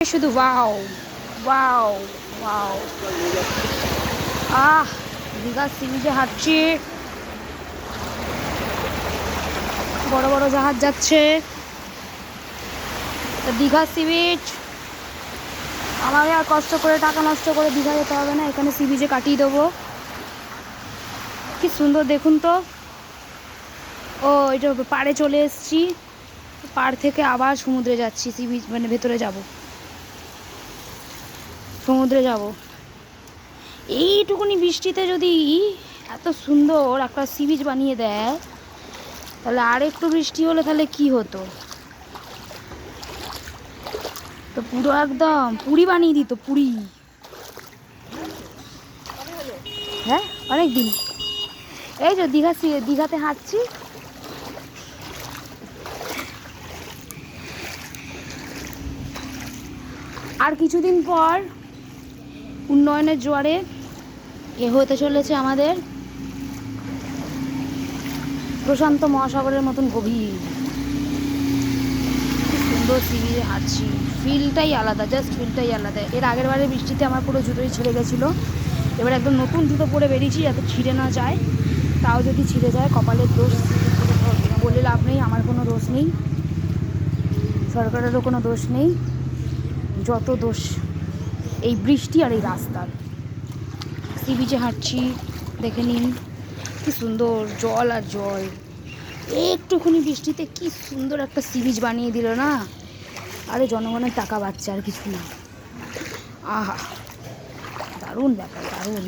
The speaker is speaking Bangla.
শুধু ওয়াও ওয়াও ওয়াও। আহ, দীঘার সি বিচে হাঁটছি, বড় বড় জাহাজ যাচ্ছে। দীঘার সি বিচ, আমাকে আর কষ্ট করে টাকা নষ্ট করে দীঘা যেতে হবে না, এখানে সি বিচে কাটিয়ে দেবো। কি সুন্দর দেখুন তো। ও এটা পাড়ে চলে এসেছি, পাড় থেকে আবার সমুদ্রে যাচ্ছি, সি বিচ মানে ভেতরে যাব, সমুদ্রে যাব। এইটুকুনি বৃষ্টিতে যদি এত সুন্দর একটা সি বিচ বানিয়ে দেয়, তাহলে আর একটু বৃষ্টি হলে তাহলে কি হতো, তো পুরো একদম পুরি বানিয়ে দিত, পুরি। হ্যাঁ, অনেক দিন। এই যে দীঘাতে হাঁটছি, আর কিছুদিন পর উন্নয়নের জোয়ারে হতে চলেছে আমাদের প্রশান্ত মহাসাগরের মতন গভীর। সুন্দর সি বিচে হাঁটছি, ফিলটাই আলাদা, জাস্ট ফিলটাই আলাদা। এর আগের বারের বৃষ্টিতে আমার পুরো জুতোই ছিঁড়ে গেছিলো, এবার একদম নতুন জুতো পরে বেরিয়েছি যাতে ছিঁড়ে না যায়। তাও যদি ছিঁড়ে যায় কপালের দোষ, বলে লাভ নেই, আমার কোনো দোষ নেই, সরকারেরও কোনো দোষ নেই, যত দোষ এই বৃষ্টি আর এই রাস্তার। সি বিচে হাঁটছি, দেখে নিন কি সুন্দর জল আর জল। একটুখানি বৃষ্টিতে কি সুন্দর একটা সি বিচ বানিয়ে দিল না। আরে জনগণের টাকা বাঁচছে, আর কিছু না। আহা, দারুণ ব্যাপার, দারুণ।